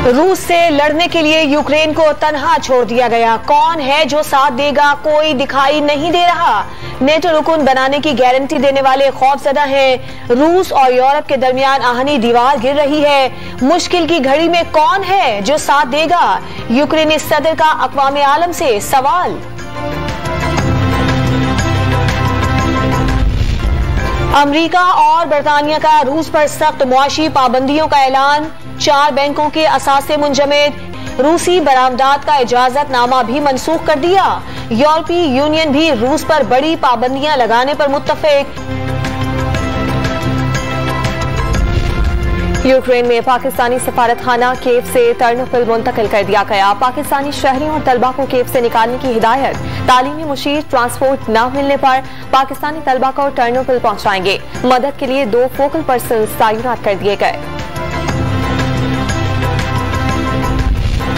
रूस से लड़ने के लिए यूक्रेन को तन्हा छोड़ दिया गया। कौन है जो साथ देगा, कोई दिखाई नहीं दे रहा। नेटो रुकन बनाने की गारंटी देने वाले खौफजदा हैं। रूस और यूरोप के दरमियान आहनी दीवार गिर रही है। मुश्किल की घड़ी में कौन है जो साथ देगा, यूक्रेनी सदर का अक़वाम आलम से सवाल। अमेरिका और बरतानिया का रूस पर सख्त मुआशी पाबंदियों का ऐलान। 4 बैंकों के असासे मुंजमद। रूसी बरामदात का इजाजतनामा भी मनसूख कर दिया। यूरोपीय यूनियन भी रूस पर बड़ी पाबंदियां लगाने पर मुत्तफिक। यूक्रेन में पाकिस्तानी सफारतखाना कीव से टर्नोपिल मुंतकिल कर दिया गया। पाकिस्तानी शहरियों और तलबा को कीव से निकालने की हिदायत। तालीमी मुशीर ट्रांसपोर्ट न मिलने पर पाकिस्तानी तलबा को टर्नोपिल पहुंचाएंगे। मदद के लिए 2 फोकल पर्सन तैनात कर दिए गए।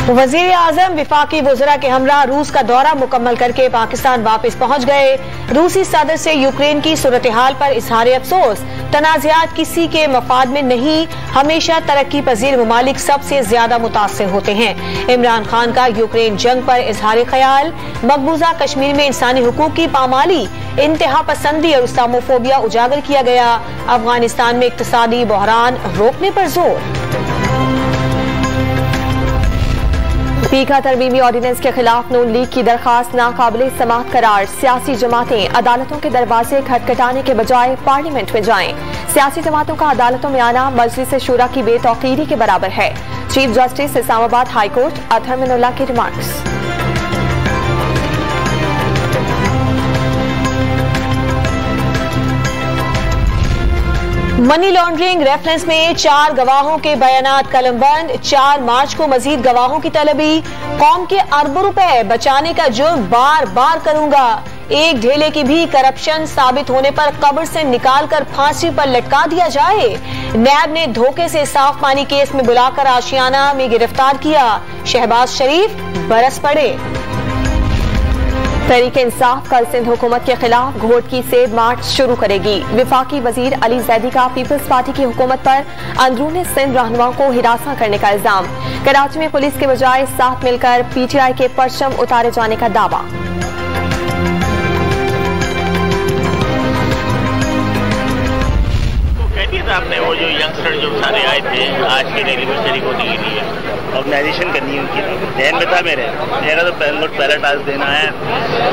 वजीर आजम विफाकी वज़रा के हमरा रूस का दौरा मुकम्मल करके पाकिस्तान वापस पहुंच गए। रूसी सदर से यूक्रेन की सूरत हाल पर इजहार अफसोस। तनाज़ात किसी के मफाद में नहीं, हमेशा तरक्की पजीर ममालिक सबसे ज्यादा मुतासिर होते हैं। इमरान खान का यूक्रेन जंग पर इजहार ख्याल। मकबूजा कश्मीर में इंसानी हुकूक की पामाली, इंतहा पसंदी और इस्लामोफोबिया उजागर किया गया। अफगानिस्तान में इक्तिसादी बहरान रोकने पर जोर। पीका तरमीमी ऑर्डिनेंस के खिलाफ नून लीग की दरखास्त नाकाबिले समाअत करार। सियासी जमातें अदालतों के दरवाजे खटखटाने के बजाय पार्लियामेंट में जाएं। सियासी जमातों का अदालतों में आना मजलिस शूरा की बेतौकीरी के बराबर है। Chief justice Islamabad high court Athar Minallah के रिमार्क्स। मनी लॉन्ड्रिंग रेफरेंस में 4 गवाहों के बयानात कलमबंद। 4 मार्च को मजीद गवाहों की तलबी। कौम के अरबों रुपए बचाने का जुर्म बार बार करूंगा। एक ढेले की भी करप्शन साबित होने पर कब्र से निकालकर फांसी पर लटका दिया जाए। नैब ने धोखे से साफ पानी केस में बुलाकर आशियाना में गिरफ्तार किया। शहबाज शरीफ बरस पड़े। तहरीक इंसाफ कल सिंध हुकूमत के खिलाफ घोट की सेब मार्च शुरू करेगी। विफाकी वजीर अली जैदी का पीपल्स पार्टी की हुकूमत पर अंदरूनी सिंध रहनुमाओं को हिरासा करने का इल्जाम। कराची में पुलिस के बजाय साथ मिलकर पीटीआई के परचम उतारे जाने का दावा। आपने वो जो यंगस्टर जो सारे आए थे आज की एनिवर्सरी को नहीं दी है, ऑर्गेनाइजेशन करनी है उनकी। जहन में था मेरा तो पहला टास्क देना है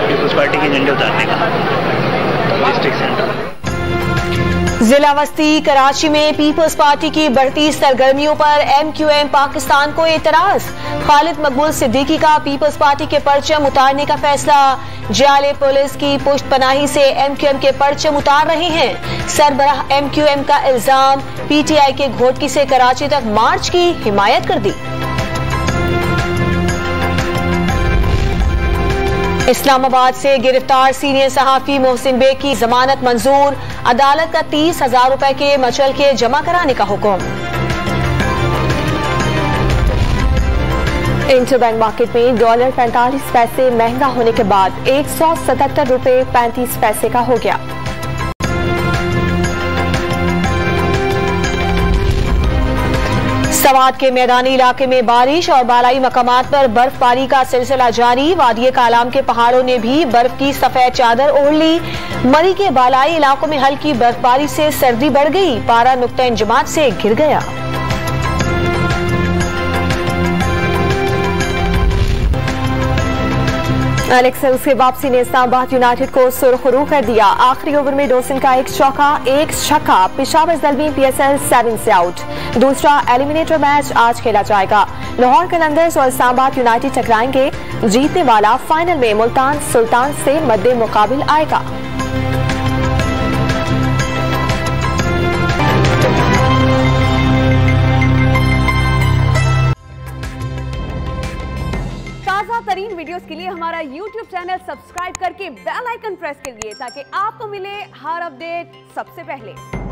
पीपल्स पार्टी के झंडे उतारने का डिस्ट्रिक्ट सेंटर। जिला वस्ती कराची में पीपल्स पार्टी की बढ़ती सरगर्मियों पर एमक्यूएम पाकिस्तान को एतराज। खालिद मकबूल सिद्दीकी का पीपल्स पार्टी के परचम उतारने का फैसला। जाले पुलिस की पुष्ट पनाही से एमक्यूएम के परचम उतार रहे हैं। सरबराह एमक्यूएम का इल्जाम पीटीआई के घोटकी से कराची तक मार्च की हिमायत कर दी। इस्लामाबाद से गिरफ्तार सीनियर सहाफी मोहसिन बेग की जमानत मंजूर। अदालत का 30,000 रुपए के मचल के जमा कराने का हुक्म। इंटरबैंक मार्केट में डॉलर 45 पैसे महंगा होने के बाद 177 रुपए 35 पैसे का हो गया। सवात के मैदानी इलाके में बारिश और बालाई मकामात पर बर्फबारी का सिलसिला जारी। वादिये कालाम के पहाड़ों ने भी बर्फ की सफेद चादर ओढ़ ली। मरी के बालाई इलाकों में हल्की बर्फबारी से सर्दी बढ़ गई। पारा नुक्ता इंजमात से गिर गया। एलेक्स हेल्स की वापसी ने इस्लामाबाद यूनाइटेड को सुरखरू कर दिया। आखिरी ओवर में डोसन का 1 चौका 1 छक्का। पेशावर ज़ल्मी PSL 7 से आउट। दूसरा एलिमिनेटर मैच आज खेला जाएगा। लाहौर कलंदर्स और इस्लामाबाद यूनाइटेड टकराएंगे। जीतने वाला फाइनल में मुल्तान सुल्तान से मद्दे मुकाबिल आएगा। ताज़ा तरीन वीडियोस के लिए हमारा YouTube चैनल सब्सक्राइब करके बेल आइकन प्रेस करिए ताकि आपको मिले हर अपडेट सबसे पहले।